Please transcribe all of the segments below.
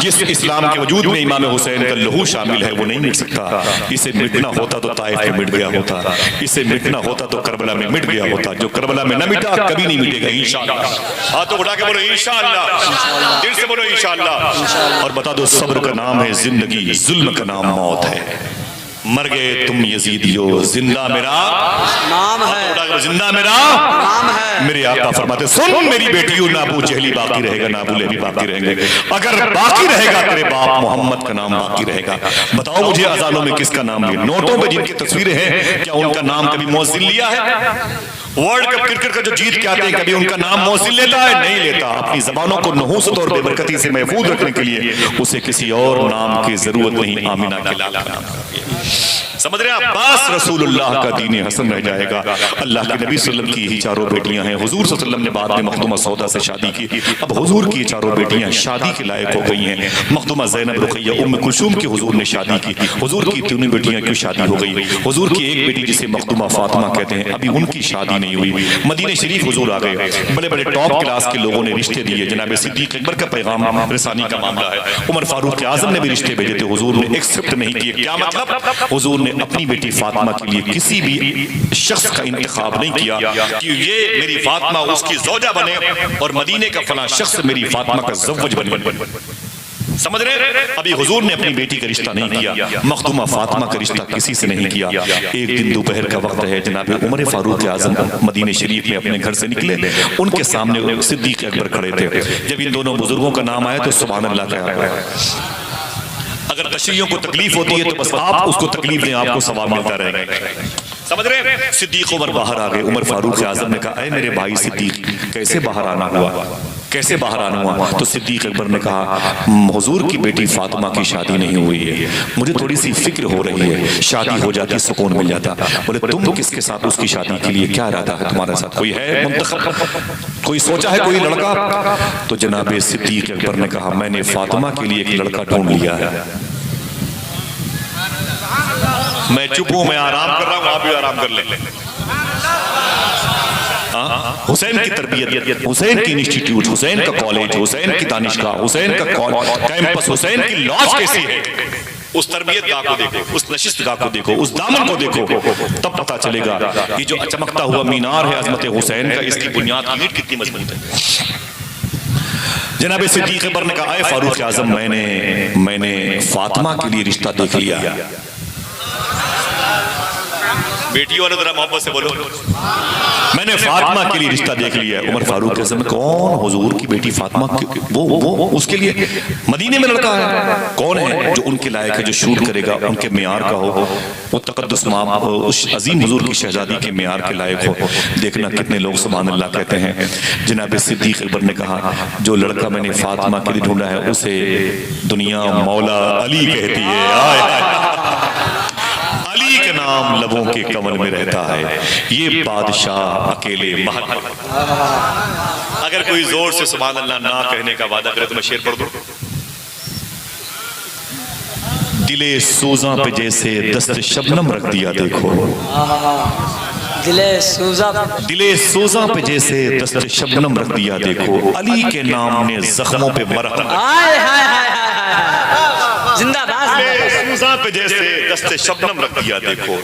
جس اسلام کے وجود میں امام حسین کا لہو شامل ہے وہ نہیں مٹ سکتا. اسے مٹنا ہوتا تو طائف میں مٹ گیا ہوتا, اسے مٹنا ہوتا تو کربلا میں مٹ گیا ہوتا. جو کربلا میں نہ مٹا کبھی نہیں مٹے گا انشاءاللہ. ہاتھوں اٹھا کے بولو انشاءاللہ, دل سے بولو انشاءاللہ. اور بتا دو صبر کا نام ہے زندگی, ظلم کا نام موت ہے. مر گئے تم یزیدیو, زندہ میرا نام ہے, زندہ میرا نام ہے. میرے آقا فرماتے سن میری بیٹیوں, نہ ابو جہلی باقی رہے گا, نہ ابو لہبی باقی رہیں گے. اگر باقی رہے گا تیرے باپ محمد کا نام باقی رہے گا. بتاؤ مجھے اذانوں میں کس کا نام لیا؟ نوٹوں پہ جن کی تصویریں ہیں کیا ان کا نام کبھی مؤذن لیا ہے؟ ورلڈ کپ کرکٹ کا جو جیت کے آتے ہیں کبھی ان کا نام مؤذن لیتا ہے؟ نہیں لیتا. اپنی زبانوں کو نحوست اور بے برکتی سے محفوظ رکھنے کے لیے اسے کسی اور نام کی ضرورت نہیں, آمینہ کے لال کا نام. سمجھ رہے ہیں؟ عباس رسول اللہ کا دین حسن رہ جائے گا. اللہ کے نبی صلی اللہ علیہ وسلم کی یہی چاروں بیٹیاں ہیں. حضور صلی اللہ علیہ وسلم نے بعد میں مخدومہ سودا سے شادی کی. اب حضور کی چاروں بیٹیاں شادی کے لائق ہو گئی ہیں. مخدومہ زینب, رقیہ, ام کلثوم کی حضور نے شادی کی. حضور کی تینوں بیٹیاں کی شادی ہو گئی. حضور کی ایک بیٹی جسے مخدومہ فاطمہ کہتے ہیں ابھی ان کی شادی نہیں ہوئی. مدینہ شریف حضور آ گئے, بڑے بڑے ٹاپ کلاس کے لوگوں نے رشتے دیے. جناب صدیق اکبر کا پیغام رسانی کا معاملہ ہے. عمر فاروق اعظم نے بھی رشتے بھیجے تھے, حضور نے ایکسپٹ نہیں کیے. کیا مطلب؟ حضور نے اپنی بیٹی فاطمہ کے لیے کسی بھی شخص کا انتخاب نہیں کیا کہ یہ میری فاطمہ اس کی زوجہ بنے اور مدینے کا فلاں شخص میری فاطمہ کا زوج بنے. سمجھ رہے؟ ابھی حضور نے اپنی بیٹی کا رشتہ نہیں کیا, مخدومہ فاطمہ کا رشتہ کسی سے نہیں کیا. ایک دن دوپہر کا وقت ہے, جناب عمر فاروق اعظم مدینہ شریف میں اپنے گھر سے نکلے. ان کے سامنے صدیق اکبر کھڑے تھے. جب ان دونوں بزرگوں کا نام آیا تو سبحان اللہ کہا. اگر تشریحوں کو تکلیف ہوتی ہے تو بس آپ اس کو تکلیف دیں, آپ کو ثواب ملتا رہے گا. سمجھ رہے؟ صدیق عمر باہر آ گئے. عمر فاروق اعظم نے کہا اے میرے بھائی صدیق, کیسے باہر آنا ہوا, کیسے باہر آنا ہوا؟ تو صدیق اکبر نے کہا حضور کی بیٹی فاطمہ کی شادی نہیں ہوئی ہے, مجھے تھوڑی سی فکر ہو رہی ہے, شادی ہو جاتی سکون مل جاتا. بولے تم کس کے ساتھ اس کی شادی کے لیے کیا ارادہ ہے تمہارے ساتھ؟ کوئی ہے منتخب, کوئی سوچا ہے کوئی لڑکا؟ تو جناب صدیق اکبر نے کہا میں نے فاطمہ کے لیے ایک لڑکا ڈھونڈ لیا ہے. میں چپ ہوں, میں آرام کر رہا ہوں, آپ بھی آرام کر لیں. حسین کی تربیت, حسین کی انسٹیٹیوٹ, حسین کا کالج, حسین کی دانشگاہ, حسین کا کیمپس, حسین کی لاج کیسی ہے, اس تربیت گاہ کو دیکھو, اس نشست گاہ کو دیکھو, اس دامن کو دیکھو, تب پتا چلے گا یہ جو چمکتا ہوا مینار ہے عظمت حسین کا, اس کی بنیاد کی اینٹ کتنی مضبوط ہے. جناب صدیق اکبر نے کہا اے فاروق اعظم میں نے فاطمہ کے لیے رشتہ دیکھ لیا. بیٹیوں نے ذرا محبت سے بولو, میں نے فاطمہ کے لیے رشتہ دیکھ لیا ہے. عمر فاروق اعظم کون؟ حضور کی بیٹی فاطمہ, وہ اس کے لیے مدینے میں لڑکا ہے. کون ہے جو ان کے لائق ہے, جو شوٹ کرے گا, ان کے معیار کا ہو, وہ تقدس اس عظیم حضور کی شہزادی کے معیار کے لائق ہو. دیکھنا کتنے لوگ سبحان اللہ کہتے ہیں. جناب صدیق اکبر نے کہا جو لڑکا میں نے فاطمہ کے لیے ڈھونڈا ہے اسے دنیا مولا علی کہتی ہے. علی کا نام لبوں کے کمل میں رہتا ہے, یہ بادشاہ اکیلے محل. اگر کوئی زور سے سبحان اللہ نہ کہنے کا وعدہ کرے تو میں شعر پڑھ دوں. دلے سوزاں پہ جیسے دست شبنم رکھ دیا دیکھو, دلے سوزاں پہ جیسے دست شبنم رکھ دیا دیکھو, علی کے نام نے زخموں پہ مرہم زندہ سوزاں پہ جیسے دست شبنم رکھ دیا دیکھو,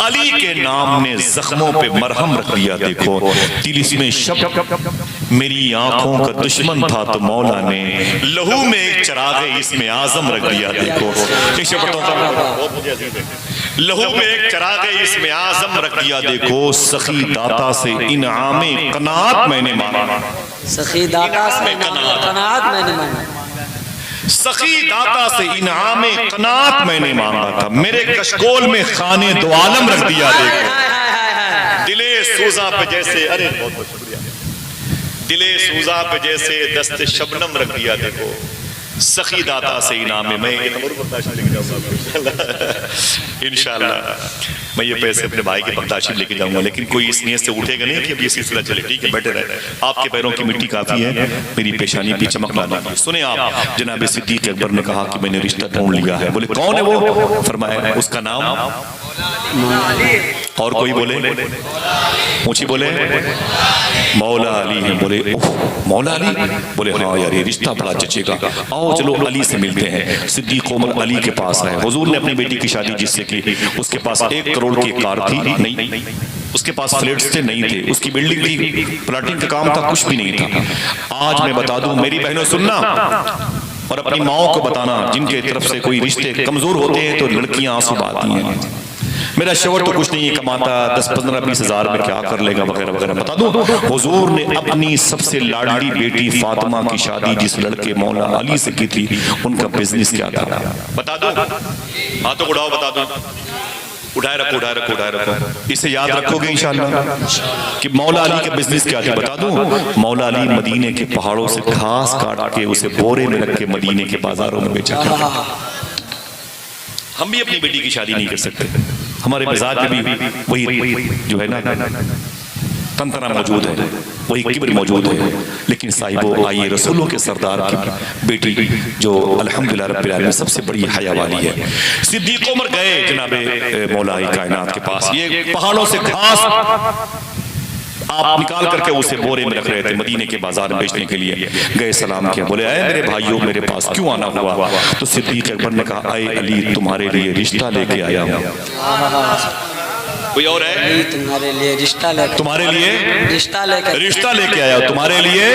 علی کے نام نے زخموں پہ مرہم رکھ دیا دیکھو. دل اس میں شب میری آنکھوں کا دشمن تھا تو مولا نے لہو میں ایک چراغ اس میں اعظم رکھ دیا دیکھو. لہو میں ایک چراغ اس میں اعظم رکھ دیا دیکھو, سخی داتا سے انعام قناعت میں نے مانگا, سخی داتا سے قناعت میں نے مانگا, سخی داتا سے انعام قناعت میں نے مانگا تھا, میرے کشکول میں خانے دو عالم رکھ دیا دیکھو. دلے سوزاں پہ جیسے, ارے بہت بہت شکریہ, دلے سوزاں پہ جیسے دست شبنم رکھ دیا دیکھو, سخی داتا سے انعام میں ایک اور برداشت لے کے جاؤں گا انشاءاللہ. میں یہ پیسے اپنے بھائی کے برداشت لے کے جاؤں گا, لیکن کوئی اس نیت سے اٹھے گا نہیں کہ اب یہ سلسلہ چلے. ٹھیک ہے, بیٹھے رہے, آپ کے پیروں کی مٹی کافی ہے, میری پیشانی بھی چمک لانا. سنیں آپ, جناب صدیق اکبر نے کہا کہ میں نے رشتہ ڈھونڈ لیا ہے. بولے کون ہے وہ؟ فرمایا اس کا نام اور کوئی بولے اونچی بولے مولا علی ہیں. بولے مولا علی؟ بولے ہاں یار یہ رشتہ بڑا جچے گا, آؤ چلو علی سے ملتے ہیں. صدیق عمر علی کے پاس آئے. حضور نے اپنی بیٹی کی شادی جس سے کی, اس کے پاس 1 کروڑ کی کار تھی نہیں, اس کے پاس فلیٹس تھے نہیں تھے, اس کی بلڈنگ تھی, پلاٹنگ کا کام تھا, کچھ بھی نہیں تھا. آج میں بتا دوں میری بہنوں سننا اور اپنی ماؤں کو بتانا جن کے طرف سے کوئی رشتے کمزور ہوتے ہیں تو لڑکیاں آنسو بہاتی ہیں. میرا شوہر تو کچھ نہیں کماتا, 10-15-20 ہزار میں کیا کر لے گا وغیرہ وغیرہ. بتا دوں حضور نے اپنی سب سے لاڈلی بیٹی فاطمہ کی شادی جس لڑکے مولا علی سے کی تھی, ان کا بزنس کیا تھا بتا دوں؟ ہاتھوں کو اڑاؤ بتا دوں. اٹھائے رکھو اٹھائے رکھو اٹھائے رکھو. اسے یاد رکھو گے انشاءاللہ کہ مولا علی کے بزنس کیا تھا. بتا دوں مولا علی مدینے کے پہاڑوں سے گھاس کاٹ کے اسے بورے میں رکھ کے مدینے کے بازاروں میں بیچا کرتے. ہم بھی اپنی بیٹی کی شادی نہیں کر سکتے, ہمارے مزاج میں بھی وہی جو ہے نا تنتنا موجود ہے, وہی کبر موجود ہے. لیکن صاحبو آئیے رسولوں کے سردار کی بیٹی جو الحمدللہ رب العالمین سب سے بڑی حیا والی ہے. صدیق عمر گئے جناب مولا کائنات کے پاس, یہ پہاڑوں سے گھاس آپ نکال کر کے اسے بورے میں رکھ رہے تھے مدینے کے بازار میں بیچنے کے لیے. گئے سلام کیا, بولے اے میرے بھائیوں میرے پاس کیوں آنا ہوا؟ تو صدیق اکبر نے کہا اے علی تمہارے لیے رشتہ لے کے آیا ہوں. کوئی اور ہے؟ تمہارے لیے رشتہ لے کے, تمہارے لیے رشتہ لے کے, رشتہ لے کے آیا, تمہارے لیے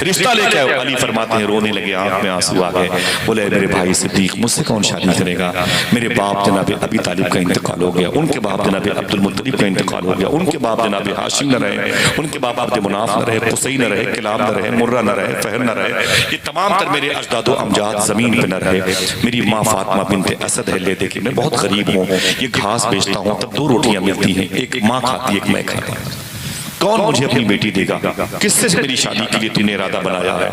رشتہ لے کے آیا. علی فرماتے ہیں رونے لگے, آنکھ میں آنسو آ گئے. بولے میرے بھائی صدیق مجھ سے کون شادی کرے گا؟ میرے باپ جناب ابی طالب کا انتقال ہو گیا, ان کے باپ جناب عبد المطلب کا انتقال ہو گیا, ان کے باپ جناب ہاشم نہ رہے, ان کے باپ عبد مناف نہ رہے, قصی نہ رہے, کلاب نہ رہے, مرہ نہ رہے, فہر نہ رہے. یہ تمام تر میرے اجداد و امجاد زمین پہ نہ رہے. میری ماں فاطمہ بنت اسد ہے, لے دے کہ میں بہت غریب ہوں, یہ گھاس بیچتا ہوں تب 2 روٹیاں ملتی ہیں, ایک ماں کھاتی ایک میں کھاتا. کون مجھے اپنی بیٹی دے گا؟ کس سے میری شادی کے لیے تم نے ارادہ بنایا ہے؟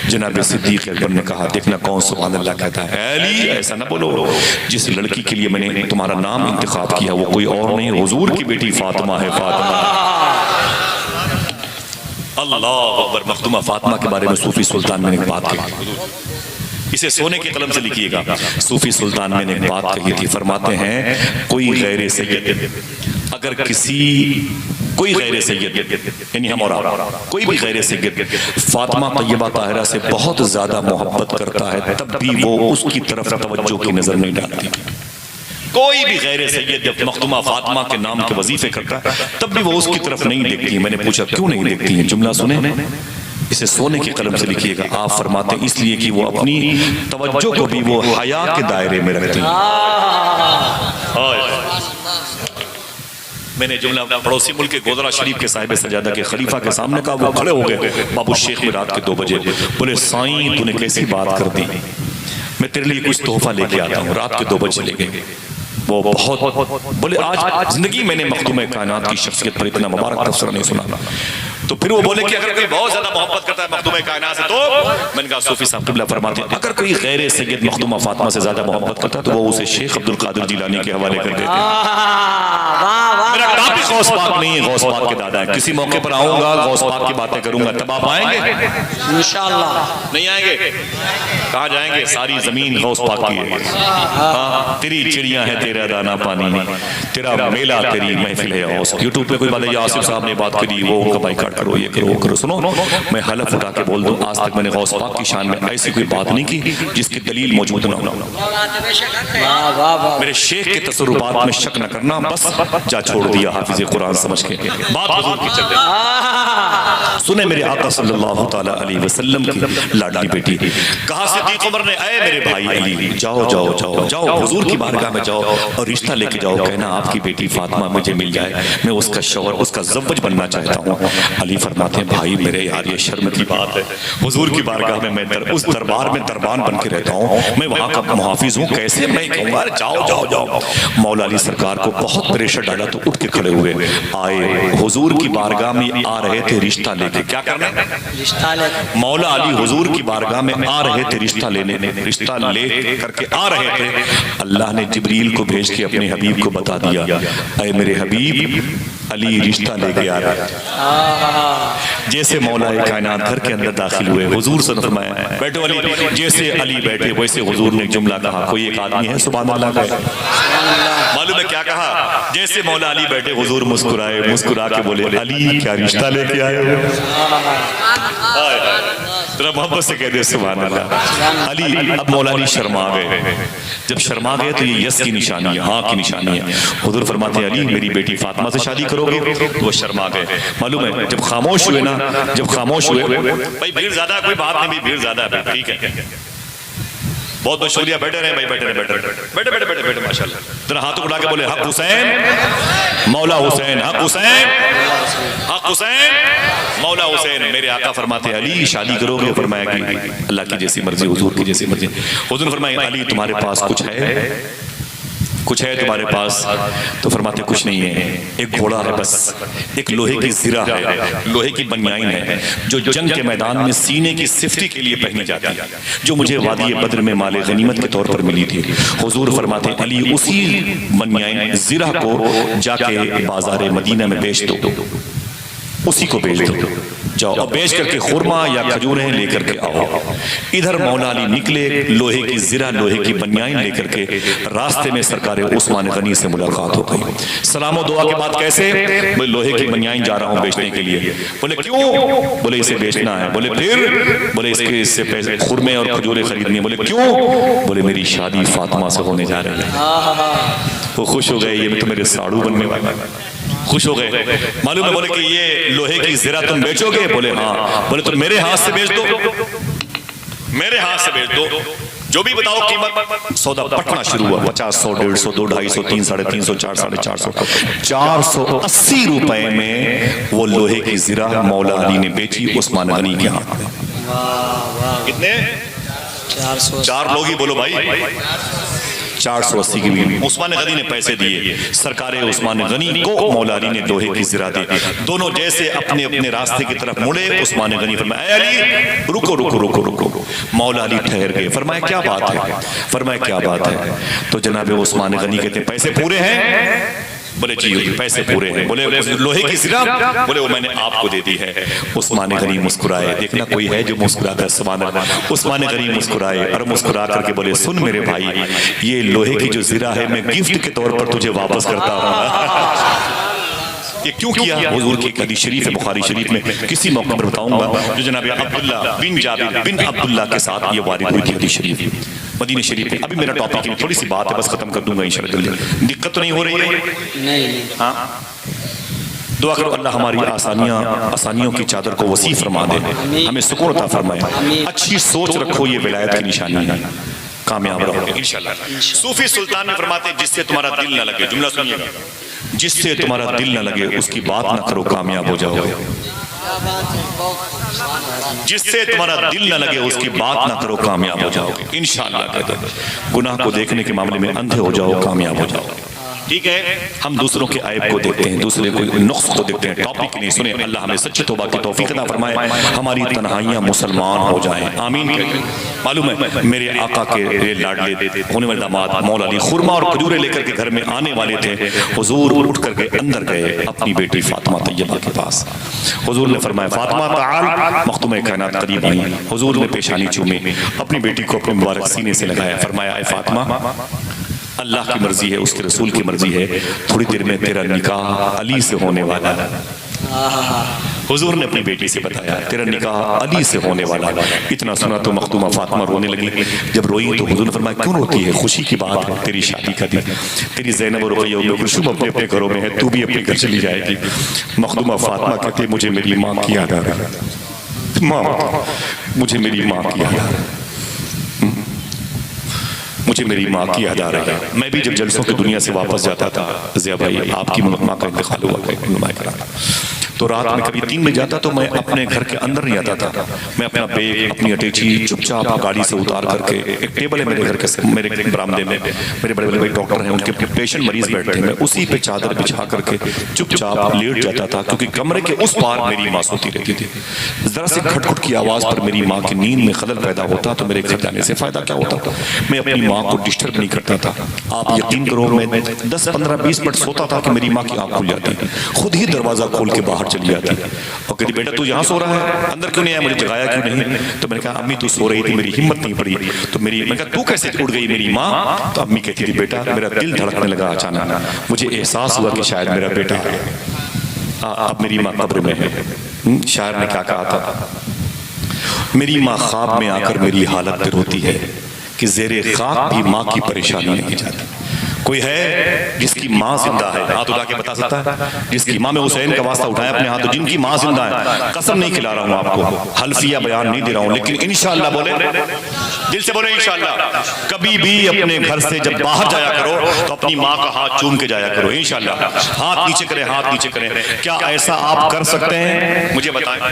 جناب صدیق اکبر نے کہا دیکھنا کون سبحان اللہ کہتا ہے. اے علی ایسا نہ بولو, جس لڑکی کے لیے میں نے تمہارا نام انتخاب کیا وہ کوئی اور نہیں, حضور کی بیٹی فاطمہ ہے. فاطمہ اللہ اکبر. مخدومہ فاطمہ کے بارے میں صوفی سلطان میں نے ایک بات کہی, اسے سونے کی قلم سے لکھیے گا. صوفی سلطان میں نے ایک بات کہی تھی, فرماتے ہیں کوئی غیر سید اگر کوئی غیر سید یعنی ہم اور آپ کوئی بھی غیر سید فاطمہ طیبہ طاہرہ سے بہت زیادہ محبت کرتا ہے تب بھی وہ اس کی طرف توجہ کی نظر نہیں ڈالتی. کوئی بھی غیر سید جب مخدومہ فاطمہ کے نام کے وظیفے کرتا ہے تب بھی وہ اس کی طرف نہیں دیکھتی. میں نے پوچھا کیوں نہیں دیکھتی ہیں؟ جملہ سنیں, اسے سونے کی قلم سے لکھیے گا. آپ فرماتے ہیں اس لیے کہ وہ اپنی توجہ کو بھی وہ حیا کے دائرے میں رکھتی ہیں. میں نے جملہ پڑوسی ملک کے گودرا شریف کے صاحب سجادہ کے خلیفہ کے سامنے کہا, وہ کھڑے ہو گئے بابو شیخ میں رات کے 2 بجے. بولے سائیں تو نے کیسی بات کر دی, میں تیرے لیے کچھ تحفہ لے کے آتا ہوں. رات کے 2 بجے لے گئے. وہ بہت بولے آج زندگی میں نے مخدوم کائنات کی شخصیت پر اتنا مبارک تبصرہ نہیں سنا. تو پھر وہ بولے کہ اگر کوئی بہت زیادہ محبت کرتا ہے مخدوم کائنات سے, تو میں نے کہا صوفی صاحب قبلہ فرماتے ہیں اگر کوئی غیر سید مخدومہ فاطمہ سے زیادہ محبت کرتا ہے تو وہ اسے شیخ عبد القادر جیلانی کے حوالے کر دیتے ہیں. میرا ٹاپک غوث پاک نہیں ہے, غوث پاک کے دادا ہے. کسی موقع پر آؤں گا غوث پاک کی باتیں کروں گا, تب آپ آئیں گے انشاءاللہ. نہیں آئیں گے؟ کہاں جائیں گے؟ ساری زمین غوث پاک کی ہے. تیری چڑیاں ہیں تیرا دانا پانی, تیرا میلہ تیری محفل ہے. یوٹیوب پہ کوئی بات ہے, آصف صاحب نے بات کری وہ ان کا بائیکاٹ کرو, یہ کرو وہ کرو. سنو میں حلف اٹھا کے بول دوں آج تک میں نے غوث پاک کی شان میں ایسی کوئی بات نہیں کی جس کی دلیل موجود نہ ہو. میرے شیخ کے تصرفات میں شک نہ کرنا, بس جا چھوڑ دیا حافظ قرآن سمجھ کے. بات حضور کی چل رہی سنیں میرے آقا صلی اللہ تعالیٰ علیہ وسلم کی لاڈلی بیٹی. کہا صدیق عمر نے اے میرے بھائی علی جاؤ جاؤ جاؤ جاؤ حضور کی بارگاہ میں جاؤ اور رشتہ لے کے جاؤ, کہنا آپ کی بیٹی فاطمہ مجھے مل جائے, میں اس کا شوہر اس کا زوج بننا چاہتا ہوں. علی فرماتے ہیں بھائی میرے یار یہ شرم کی بات ہے, حضور کی بارگاہ میں اس دربار میں دربان بن کے رہتا ہوں, میں وہاں کا محافظ ہوں, کیسے میں کہوں گا جاؤ جاؤ جاؤ. مولا علی سرکار کو بہت پریشر ڈالا تو اٹھ کے کھڑے ہوئے, آئے حضور کی بارگاہ میں آ رہے تھے رشتہ لے کے. کیا کرنا؟ رشتہ لے. مولا علی حضور کی بارگاہ میں آ رہے تھے رشتہ لینے, رشتہ لے کر کے آ رہے تھے. اللہ نے جبریل کو بھیج کے اپنے حبیب کو بتا دیا, اے میرے حبیب علی رشتہ لے کے آ رہا ہے۔ جیسے مولا کائنات گھر کے اندر داخل ہوئے، حضور صلی اللہ علیہ وسلم فرمایا بیٹھو علی، جیسے علی بیٹھے ویسے حضور نے ایک جملہ کہا، کوئی ایک آدمی ہے سبحان اللہ کا، معلوم ہے کیا کہا؟ جیسے مولا علی بیٹھے حضور مسکرائے، مسکرا کے بولے علی کیا رشتہ لے کے آئے ہو؟ ذرا محبت سے کہہ دے سبحان اللہ۔ علی اب مولا علی شرما گئے، جب شرما گئے تو یہ یس کی نشانی ہے، ہاں کی نشانی ہے۔ حضور فرماتے ہیں علی میری بیٹی فاطمہ سے شادی کرو گے؟ وہ شرما گئے۔ معلوم ہے جب خاموش ہوئے نا، جب خاموش ہوئے، بھائی بھیڑ زیادہ کوئی بات نہیں، بھیڑ زیادہ ہے، ٹھیک ہے بہت بہت شکریہ، بیٹھے رہے بھائی، بیٹھے رہے، بیٹھے بیٹھے بیٹھے بیٹھے بیٹھے ماشاءاللہ۔ ذرا ہاتھوں اٹھا کے بولے حق حسین مولا حسین، حق حسین، حق حسین مولا حسین۔ میرے آقا فرماتے ہیں علی شادی کرو گے؟ فرمایا کہ اللہ کی جیسی مرضی، حضور کی جیسی مرضی۔ حضور فرمایا علی تمہارے پاس کچھ ہے؟ کچھ ہے تمہارے پاس؟ تو فرماتے کچھ نہیں ہے، ایک گھوڑا ہے بس، ایک لوہے کی زرہ ہے، لوہے کی بنیائن ہے جو جنگ کے میدان میں سینے کی سفتی کے لیے پہنی جاتی ہے، جو مجھے وادی بدر میں مال غنیمت کے طور پر ملی تھی۔ حضور فرماتے ہیں علی اسی بنیائن زرہ کو جا کے بازار مدینہ میں بیچ دو، اسی کو بیچ دو، جاؤ اور بیچ کر کے خورما یا کھجوریں لے کر کے آؤ۔ ادھر مولا علی نکلے، لوہے کی زرہ، لوہے کی بنیائن لے کر کے، راستے میں سرکار عثمان غنی سے ملاقات ہو گئی۔ سلام و دعا کے بعد کیسے؟ بولے لوہے کی بنیائن جا رہا ہوں بیچنے کے لیے۔ بولے کیوں؟ بولے اسے بیچنا ہے۔ بولے پھر؟ بولے اس سے پیسے خورمے اور کھجوریں خریدنی ہیں۔ بولے کیوں؟ بولے میری شادی فاطمہ سے ہونے جا رہی ہے۔ وہ خوش ہو گئے، یہ تو میرے ساڑو بننے والا ہے، خوش ہو گئے۔ معلوم ہے بولے کہ یہ لوہے کی زرہ تم بیچو گے؟ بولے ہاں۔ بولے تو میرے ہاتھ سے بیچ دو، میرے ہاتھ سے بیچ دو، جو بھی بتاؤ قیمت۔ سودا پٹنا شروع ہوا، 50، 100، 150، 200، 250، 300، 350، 400، 450، 480 روپے میں وہ لوہے کی زرہ مولا علی نے بیچی عثمان غنی کے ہاتھ میں۔ کتنے؟ 4 لوگ ہی بولو بھائی، 480 کی بھی۔ عثمان غنی نے پیسے دیے، سرکار عثمان غنی کو مولا علی نے لوہے کی زرہ دی۔ دونوں جیسے اپنے اپنے راستے کی طرف مڑے، عثمان غنی فرمایا اے علی رکو رکو رکو رکو۔ مولا علی ٹھہر گئے، فرمایا کیا بات ہے؟ فرمایا کیا بات ہے؟ تو جناب عثمان غنی کہتے ہیں پیسے پورے ہیں؟ بولے جی پیسے پورے ہیں۔ بولے لوہے کی زرہ؟ بولے وہ میں نے آپ کو دے دی ہے۔ عثمان غنی مسکرائے، دیکھنا کوئی ہے جو مسکراتا ہے سبحان اللہ۔ عثمان غنی مسکرائے اور مسکرا کر کے بولے سن میرے بھائی، یہ لوہے کی جو زرہ ہے میں گفٹ کے طور پر تجھے واپس کرتا ہوں۔ یہ کیوں کیا؟ حضور کی ایک حدیث شریف ہے بخاری شریف میں، کسی موقع پر بتاؤں گا، جو جناب عبداللہ بن جابر بن عبداللہ کے ساتھ یہ وارد ہوئی تھی حدیث شریف مدینہ شریف میں۔ ابھی میرا ٹاپک ہے، تھوڑی سی بات ہے بس ختم کر دوں گا انشاءاللہ۔ دقت تو نہیں ہو رہی ہے؟ نہیں۔ ہاں دعا کرو اللہ ہماری آسانیوں کی چادر کو وسیع فرما دے، ہمیں سکون عطا فرمائے۔ اچھی سوچ رکھو، یہ ولایت کی نشانی ہے، کامیاب رہو گے انشاءاللہ۔ صوفی سلطان میں فرماتے ہیں جس سے تمہارا دل نہ لگے، جملہ سنیے گا، جس سے تمہارا دل نہ لگے اس کی بات نہ کرو، کامیاب ہو جاؤ گے۔ جس سے تمہارا دل نہ لگے اس کی بات نہ کرو، کامیاب ہو جاؤ گے انشاءاللہ۔ کہتے ہیں گناہ کو دیکھنے کے معاملے میں اندھے ہو جاؤ، کامیاب ہو جاؤ گے۔ ٹھیک ہے، ہم دوسروں کے عیب کو دیکھتے ہیں، دوسرے کو نقص کو دیکھتے ہیں، ٹاپک نہیں سنیں۔ اللہ ہمیں سچی توبہ کی توفیق عطا فرمائے، ہماری تنہائیاں مسلمان ہو جائیں، آمین۔ معلوم ہے میرے آقا کے لاڈلے ہونے والے داماد مولا علی خورما اور کھجورے لے کر کے گھر میں آنے والے تھے۔ حضور اٹھ کر کے اندر گئے اپنی بیٹی فاطمہ طیبہ کے پاس۔ حضور نے فرمایا فاطمہ تعال، مخدوم کائنات قریب آئی۔ حضور نے پیشانی چومی، اپنی بیٹی کو اپنے مبارک سینے سے لگایا، فرمایا اے فاطمہ اللہ کی مرضی ہے، اس کے رسول کی مرضی ہے، تھوڑی دیر میں تیرا نکاح علی سے ہونے والا ہے۔ حضور نے اپنی بیٹی سے بتایا تیرا نکاح علی سے ہونے والا ہے۔ اتنا سنا تو مخدومہ فاطمہ رونے لگی۔ جب روئی تو حضور نے فرمایا کیوں روتی ہے؟ خوشی کی بات ہے، تیری شادی کا دن، تیری زینب و رقیہ و کلثوم اپنے اپنے گھروں میں ہے، تو بھی اپنے گھر چلی جائے گی۔ مخدومہ فاطمہ کہتے مجھے میری ماں کی یاد آ رہا ہے، ماں مجھے میری ماں کی یاد آ رہا ہے، مجھے میری ماں کی یاد آ رہی ہے۔ میں بھی جب جلسوں کی دنیا سے واپس جاتا تھا ضیاء بھائی، آپ کی ماں کا انتقال ہوا تو رات میں کبھی 3 بجے جاتا تو میں اپنے گھر کے اندر نہیں آتا تھا، میں اپنا بیگ اپنی اٹیچی چپ چاپ گاڑی سے اتار کر کے، ایک ٹیبل ہے میرے گھر کے میرے برآمدے میں، میرے بڑے بڑے ڈاکٹر ہیں، ان کے پیشنٹ مریض بیٹھتے ہیں، میں اسی پہ چادر بچھا کر کے چپ چاپ لیٹ جاتا تھا، کیونکہ کمرے کے اس پار میری ماں سوتی رہتی تھی۔ ذرا سی کھٹ کھٹ کی آواز پر میری ماں کی نیند میں خلل پیدا ہوتا تو میرے گھر جانے سے فائدہ کیا ہوتا؟ میں اپنی ماں کو ڈسٹرب نہیں کرتا تھا۔ آپ یقین کرو میں 10 15 20 منٹ سوتا تھا کہ میری ماں کی آنکھ کھل جاتی، خود ہی دروازہ کھول کے باہر چلی جاتی اور کہتی بیٹا تو یہاں سو رہا ہے، اندر کیوں نہیں آیا، مجھے جگایا کیوں نہیں؟ تو میں نے کہا امی تو سو رہی تھی، میری ہمت نہیں پڑی، تو میں نے کہا تو کیسے اٹھ گئی میری ماں؟ تو امی کہتی تھی بیٹا میرا دل دھڑکنے لگا اچانک، مجھے احساس ہوا کہ شاید میرا بیٹا اب میری ماں قبر میں ہے۔ شاعر نے کیا کہا تھا؟ میری ماں خواب میں آ کر میری حالت پہ روتی ہے کہ زیر خاک بھی ماں کی پریشانی نہیں جاتی۔ کوئی ہے جس کی ماں زندہ ہے؟ ہاتھ اٹھا کے بتا سکتا ہے؟ جس کی ماں، میں حسین کا واسطہ اٹھایا اپنے ہاتھ، جن کی ماں زندہ ہے، قسم نہیں کھلا رہا ہوں آپ کو، حلفیہ بیان نہیں دے رہا ہوں، لیکن انشاءاللہ بولے، دل سے بولے انشاءاللہ، کبھی بھی اپنے گھر سے جب باہر جایا کرو تو اپنی ماں کا ہاتھ چوم کے جایا کرو انشاءاللہ۔ ہاتھ نیچے کریں، ہاتھ نیچے کریں۔ کیا ایسا آپ کر سکتے ہیں؟ مجھے بتائیں،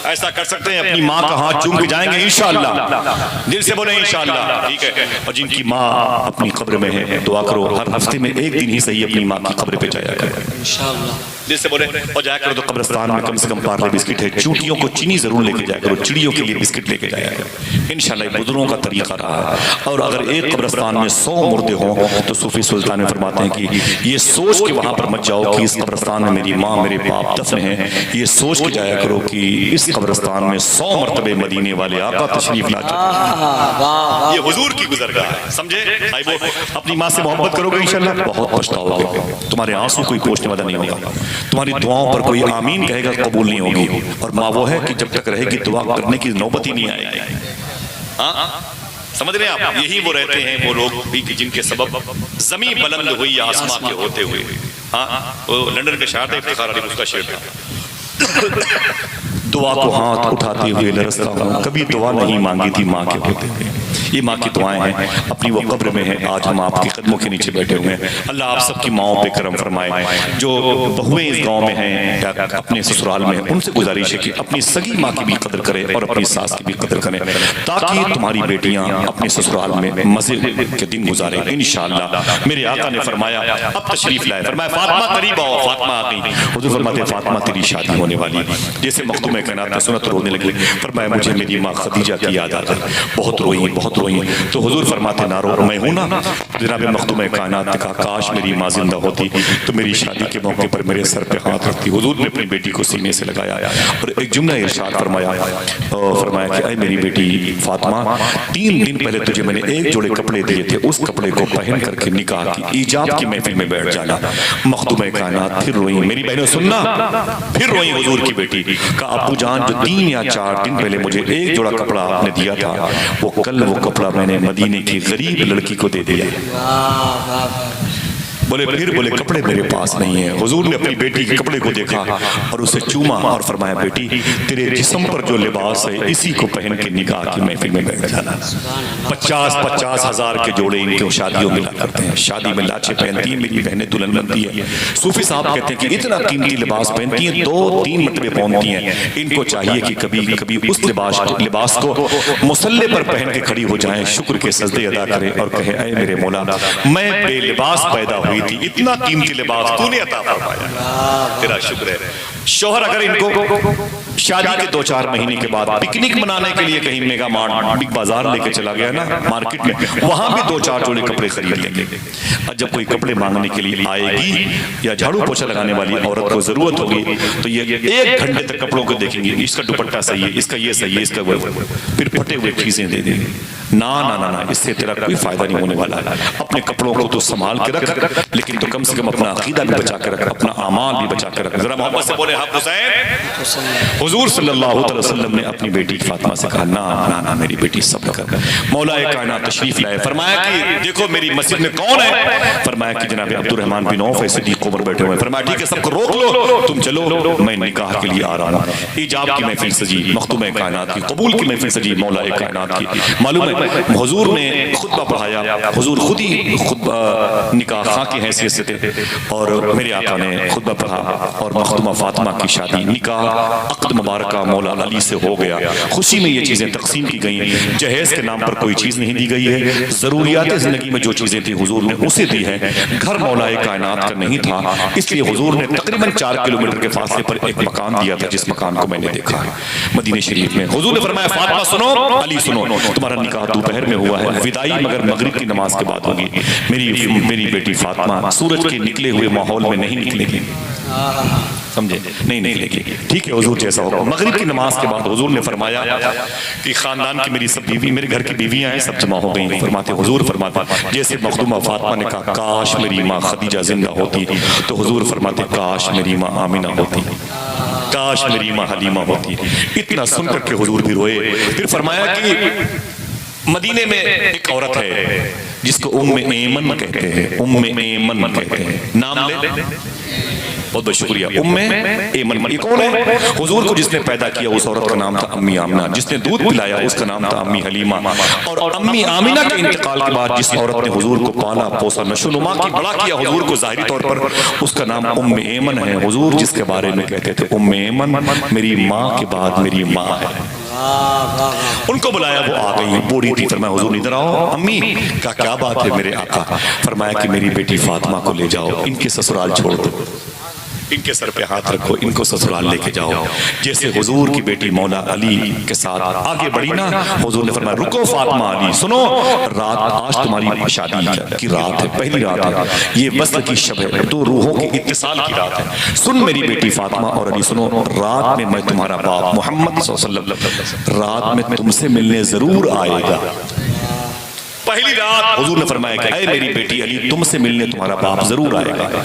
ایسا کر سکتے ہیں؟ اپنی ماں کا ہاتھ چوم کے جائیں گے انشاءاللہ، دل سے بولیں انشاءاللہ، ٹھیک ہے؟ اور جن کی ماں اپنی قبر میں ہے، دعا کرو ہر ہفتے میں ایک دن ہی صحیح اپنی ماں کی قبر پہ جایا کرو انشاءاللہ، دل سے بولے، اور جایا کرو تو قبرستان میں کم سے کم پارلے بسکٹ ہے، چونٹیوں کو چینی ضرور لے کے جایا کرو، چڑیوں کے لیے بسکٹ لے کے جایا کرو انشاءاللہ۔ بزرگوں کا طریقہ رہا ہے، اور اگر ایک قبرستان میں 100 مردے ہوں تو صوفی سلطان میں فرماتے ہیں کہ یہ سوچ کے وہاں پر مت جاؤ کہ اس قبرستان میں میری ماں میرے باپ دفن ہیں، یہ سوچ کے جایا کرو کہ اس قبرستان میں 100 مرتبے مدینے والے آقا تشریف لا چکے، یہ حضور کی گزرگاہ ہے، سمجھے بھائی؟ وہ اپنی ماں سے محبت کرو گے انشاءاللہ بہت پچھتاؤ گے، تمہارے آنسو کوئی پوچھنے والا نہیں ہوگا، تمہاری دعاؤں پر کوئی آمین کہے گا قبول نہیں ہوگی، اور ماں وہ ہے کہ جب تک رہے گی دعا کرنے کی نوبت ہی نہیں آئے گی۔ سمجھ رہے ہیں آپ؟ یہی وہ رہتے ہیں وہ لوگ بھی جن کے سبب زمین بلند ہوئی آسمان کے ہوتے ہوئے۔ وہ لندن کے شاعر تھے، افتخار علی، اس کا شعر تھا، دعا کو ہاتھ اٹھاتے ہوئے لرزتا ہوں، کبھی دعا نہیں مانگی تھی ماں کے ہوتے ہوئے۔ یہ ماں کی دعائیں ہیں، اپنی وہ قبر میں ہیں، آج ہم آپ کے قدموں کے نیچے بیٹھے ہوئے ہیں۔ اللہ آپ سب کی ماؤں پہ کرم فرمائے، جو بہویں اس گاؤں میں ہیں یا اپنے سسرال میں ہیں، ان سے گزارش ہے کہ اپنی سگی ماں کی بھی قدر کریں اور اپنی ساس کی بھی قدر کریں، تاکہ تمہاری بیٹیاں اپنے سسرال میں مزے کے دن گزاریں انشاءاللہ۔ میرے آقا نے فرمایا اب تشریف لائے، فرمایا فاطمہ قریب آؤ، فاطمہ آ گئی۔ حضور فرماتے فاطمہ تیری شادی ہونے والی، جیسے مخدوم کائنات نے سنا تو رونے لگے، فرمایا مجھے میری ماں خدیجہ کی یاد آ گئی، بہت روئی بہت روئی۔ تو حضور فرماتے نہ رو، میں ہوں نا۔ جناب مخدوم کائنات نے کہا کاش میری ماں زندہ ہوتی تو میری شادی کے موقع پر میرے سر پہ ہاتھ رکھتی۔ حضور نے اپنی بیٹی کو سینے سے لگایا اور ایک جملہ ارشاد فرمایا کہ اے میری بیٹی فاطمہ، 3 دن پہلے تجھے میں نے ایک جوڑے کپڑے دیے تھے، اس کپڑے کو پہن کر کے نکاح کی ایجاب کی محفل میں بیٹھ جانا۔ مخدوم کائنات پھر روئی، میری بہنوں سننا، پھر روئی حضور کی بیٹی، کہا ابو جان جو 3 یا 4 دن پہلے مجھے ایک جوڑا کپڑا آپ نے دیا تھا، وہ کل وہ کپڑا میں نے مدینے کی غریب لڑکی کو دے دیا۔ بولے پھر بولے کپڑے میرے پاس نہیں ہیں۔ حضور نے اپنی بیٹی کے کپڑے کو دیکھا اور اسے چوما اور فرمایا بیٹی تیرے جسم پر جو لباس ہے اسی کو پہن کے نکاح کی محفل میں بیٹھ جانا۔ 50 ہزار کے جوڑے ان کے شادیوں میں لا کرتے ہیں، شادی میں لاچے پہنتی ہیں، میری بہنیں دلہن بنتی ہیں۔ صوفی صاحب کہتے ہیں کہ اتنا قیمتی لباس پہنتی ہیں، 2-3 مرتبے پہنتی ہیں، ان کو چاہیے کہ کبھی اس لباس کو مصلے پر پہن کے کھڑی ہو جائیں، شکر کے سجدے ادا کریں اور کہیں اے میرے مولا میں بے لباس پیدا ہوئی تھی، اتنا قیمتی لباس تو نے عطا فرمایا، تیرا شکر ہے۔ شوہر اگر ان کو شادی کے 2-4 مہینے کے بعد پکنک منانے کے لیے کہیں میگا مارٹ بگ بازار لے کے چلا گیا نا مارکیٹ میں، وہاں بھی 2-4 جوڑے کپڑے خرید لیں گے۔ جب کوئی کپڑے مانگنے کے لیے آئے گی یا جھاڑو پوچھا لگانے والی عورت کو ضرورت ہوگی تو یہ 1 گھنٹے تک کپڑوں کو دیکھیں گے، اس کا دوپٹہ صحیح ہے، اس کا یہ صحیح ہے، اس کا وہ، پھر پھٹے ہوئے چیزیں دے دیں گے۔ نہ اس سے تیرا کوئی فائدہ نہیں ہونے والا ہے۔ اپنے کپڑوں کو تو سنبھال کے رکھ، لیکن تو کم سے کم اپنا عقیدہ بھی بچا کے رکھ، اپنا اعمال بھی بچا کے رکھ۔ ذرا محبت سے بولے حق حسین۔ حضور صلی اللہ علیہ وسلم نے اپنی بیٹی فاطمہ سے کہا نہ میری بیٹی صبر کر۔ مولا کائنات تشریف لائے، فرمایا کہ دیکھو میری مسجد میں کون ہے؟ فرمایا کہ جناب عبد الرحمن بن عوف صدیق عمر بیٹھے ہوئے۔ فرمایا ٹھیک ہے سب کو روک لو، تم چلو میں نکاح کے لیے آ رہا ہوں۔ ایجاب کی محفل سجی، مخدوم کائنات کی قبول کی محفل سجی، مولا کائنات کی۔ معلوم ہے حضور نے خطبہ پڑھایا، حضور خود ہی خطبہ نکاح خاں کی حیثیت سے تھے، اور میرے آقا نے خطبہ پڑھا اور مخدومہ فاطمہ کی شادی، نکاح عقد مبارکہ مولا علی سے ہو گیا۔ خوشی میں یہ چیزیں تقسیم کی گئیں، جہیز کے نام پر کوئی چیز نہیں دی گئی ہے، ضروریات زندگی میں جو چیزیں تھیں حضور نے اسے دی ہے، گھر مولا کائنات کا نہیں تھا، اس لیے حضور نے تقریباً 4 کلومیٹر کے فاصلے پر ایک مکان دیا تھا، جس مکان کو میں نے دیکھا ہے مدینہ شریف میں۔ حضور نے فرمایا فاطمہ سنو، علی سنو، تمہارا نکاح دوپہر میں ہوا ہے، وداعی مگر مغرب کی نماز کے بعد ہوگی۔ میری بیٹی فاطمہ سورج کے نکلے ہوئے ماحول میں نہیں نکلے گی، سمجھے، نہیں نکلے گی، ٹھیک ہے حضور جیسا ہوگا۔ مغرب کی نماز کے بعد حضور نے فرمایا کہ خاندان کی میری سب بیوی، میرے گھر کی بیویاں ہیں، سب جمع ہو گئی۔ فرماتے حضور فرماتے جیسے مخدومہ فاطمہ نے کہا کاش میری ماں خدیجہ زندہ ہوتی، تو حضور فرماتے کاش میری ماں آمینہ ہوتی، کاش میری ماں حلیمہ ہوتی۔ اتنا سن کر کے حضور بھی روئے۔ پھر فرمایا کہ مدینے میں ایک عورت ہے جس کو ام ایمن کہتے ہیں، ام ایمن کہتے ہیں، نام لے، بہت بہت شکریہ، ام ایمن۔ یہ کون ہے؟ حضور کو جس نے پیدا کیا اس عورت کا نام تھا امی آمنہ، جس نے دودھ پلایا اس کا نام تھا امی حلیمہ، اور امی آمنہ کے انتقال کے بعد جس عورت نے حضور کو پالا پوسا نشو نما کی بڑا کیا حضور کو ظاہری طور پر، اس کا نام ام ایمن ہے۔ حضور جس کے بارے میں کہتے تھے ام ایمن میری ماں کے بعد میری ماں ہے۔ ان کو بلایا، وہ آ گئی، بوڑھی تھی، فرمایا حضور ادھر آؤ۔ امی کہا کیا بات ہے میرے آقا؟ فرمایا کہ میری بیٹی فاطمہ کو لے جاؤ، ان کے سسرال چھوڑ دو، ان کے سر پہ ہاتھ رکھو، ان کو سسرال لے کے جاؤ۔ جیسے حضور کی بیٹی مولا علی کے ساتھ آگے بڑھی نا، حضور نے فرمایا رکو فاطمہ، علی سنو، رات آج تمہاری شادی کی رات ہے، پہلی رات ہے، یہ وصل کی شب ہے، دو روحوں کے اتصال کی رات ہے۔ سن میری بیٹی فاطمہ اور علی سنو، رات میں میں تمہارا باپ محمد صلی اللہ علیہ وسلم رات میں تم سے ملنے ضرور آئے گا۔ پہلی رات حضور نے فرمایا کہ اے میری بیٹی علی تم سے ملنے تمہارا باپ ضرور آئے گا۔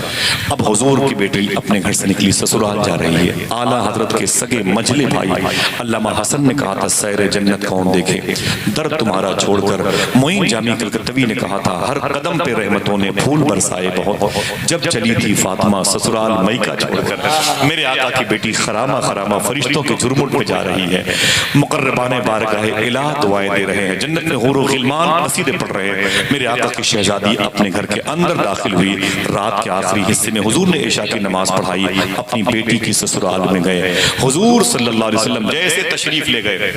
اب حضور کی بیٹی اپنے گھر سے نکلی، سسرال جا رہی ہے۔ اعلیٰ حضرت کے سگے مجلے بھائی علامہ حسن نے کہا تھا سیر جنت کون دیکھے، درد تمہارا چھوڑ کر۔ معین جامی کلکتوی نے کہا تھا ہر قدم پہ رحمتوں نے پھول برسائے بہت، جب چلی تھی فاطمہ سسرال مئیکا چھوڑ کر۔ میرے آقا کی بیٹی خرامہ خرامہ فرشتوں کے جھرمٹ میں جا رہی ہے، مقربان بارگاہ الہ دعائیں دے رہے ہیں، جنت میں حور و غلمان قصیدے پڑھ رہے ہیں۔ میرے آقا کی شہزادی اپنے گھر کے اندر داخل ہوئی۔ رات کے آخری حصے میں حضور نے عشاء کی نماز پڑھائی، اپنی بیٹی کی سسرال میں گئے۔ حضور صلی اللہ علیہ وسلم جیسے تشریف لے گئے،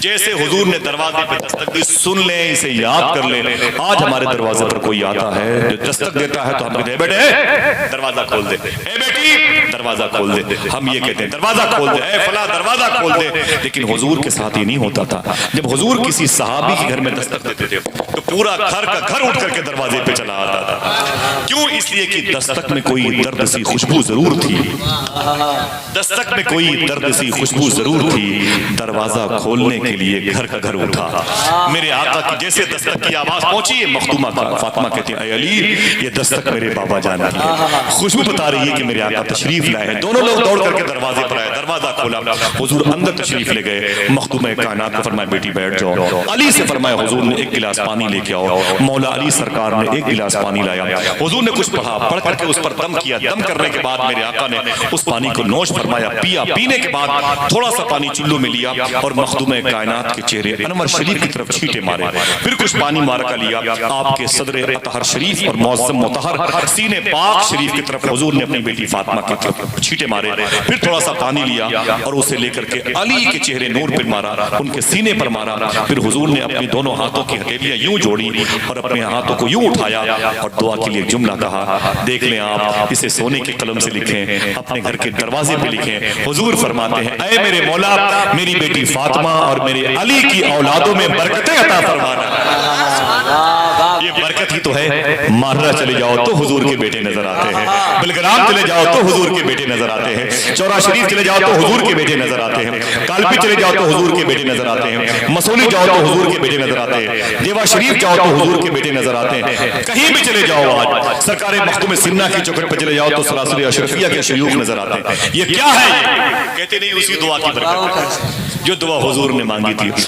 جیسے حضور نے دروازے پہ دستک دی، سن لیں اسے یاد کر لیں، آج ہمارے دروازے پر کوئی آتا ہے جو دستک دیتا ہے تو ہم کہتے ہیں بیٹے دروازہ کھول دے، اے بیٹی دروازہ کھول دے، ہم یہ کہتے ہیں دروازہ کھول دے، اے فلاں دروازہ کھول دے۔ لیکن حضور کے ساتھ یہ نہیں ہوتا تھا، جب حضور کسی صحابی کے گھر میں دستک دیتے تھے تو پورا گھر کا گھر اٹھ کر کے دروازے پہ چلا آتا تھا۔ کیوں؟ اس لیے کہ دستک میں کوئی درد سی خوشبو ضرور تھی، دستک میں کوئی درد سی خوشبو ضرور تھی، دروازہ کھولنے کے لیے گھر کا گھر اٹھا۔ میرے آقا کی جیسے دستک کی آواز پہنچی، مخدومہ فاطمہ کہتی ہے اے علی یہ دستک میرے بابا جان کی ہے، خوشبو بتا رہی ہے کہ میرے آقا تشریف لائے ہیں۔ دونوں لوگ دوڑ کر کے دروازے پر آئے، دروازہ کھولا، حضور اندر تشریف لے گئے۔ مخدومہ کائنات کو فرمایا بیٹی بیٹھ جاؤ۔ علی سے فرمایا حضور نے ایک گلاس پانی لے کے آؤ۔ مولا علی سرکار نے ایک گلاس پانی لایا، حضور نے کچھ پڑھا، پڑھ کر کے اس پر دم کیا، دم کرنے کے بعد میرے آقا نے اس پانی کو نوش فرمایا، پیا، پینے کے بعد تھوڑا سا پانی چلو میں لیا اور مخدومہ کائنات کے چہرے انور شریف کی طرف چھینٹے مارے، پھر کچھ پانی مارکا لیا، آپ کے صدر اطہر شریف اور معظم مطہر سینے پاک شریف کی طرف حضور نے اپنی بیٹی فاطمہ کی طرف چھینٹے مارے، پھر تھوڑا سا پانی لیا اور اسے لے کر کے علی کے چہرے نور پر مارا، ان کے سینے پر مارا، پھر حضور نے اپنی دونوں ہاتھوں کی ہتھیلیاں یوں جوڑی اور اپنے ہاتھوں کو یوں اٹھایا اور دعا کے لیے جملہ کہا، دیکھ لیں آپ اسے سونے کے قلم سے لکھیں، اپنے گھر کے دروازے پہ لکھیں۔ حضور فرماتے ہیں اے میرے مولا میری بیٹی فاطمہ اور میرے علی کی اولادوں میں برکتیں عطا فرمانا۔ یہ برکت ہی تو ہے، مارنا چلے جاؤ تو حضور کے بیٹے نظر آتے ہیں، بلگرام چلے جاؤ تو حضور کے بیٹے نظر آتے ہیں، چورا شریف چلے جاؤ تو حضور کے بیٹے نظر آتے ہیں، کالپی چلے جاؤ تو حضور کے بیٹے نظر آتے ہیں، مسولی جاؤ تو حضور کے بیٹے نظر آتے ہیں، دیوا شریف جاؤ تو حضور کے بیٹے نظر آتے ہیں، کہیں بھی چلے جاؤ آج سرکار مختوم سنہ کی چوکھٹ پہ چلے جاؤ تو سلاسل اشرفیہ کے شیوخ نظر آتے ہیں۔ یہ کیا ہے؟ کہتے نہیں اسی دعا کی برکت جو دعا حضور نے مانگی تھی۔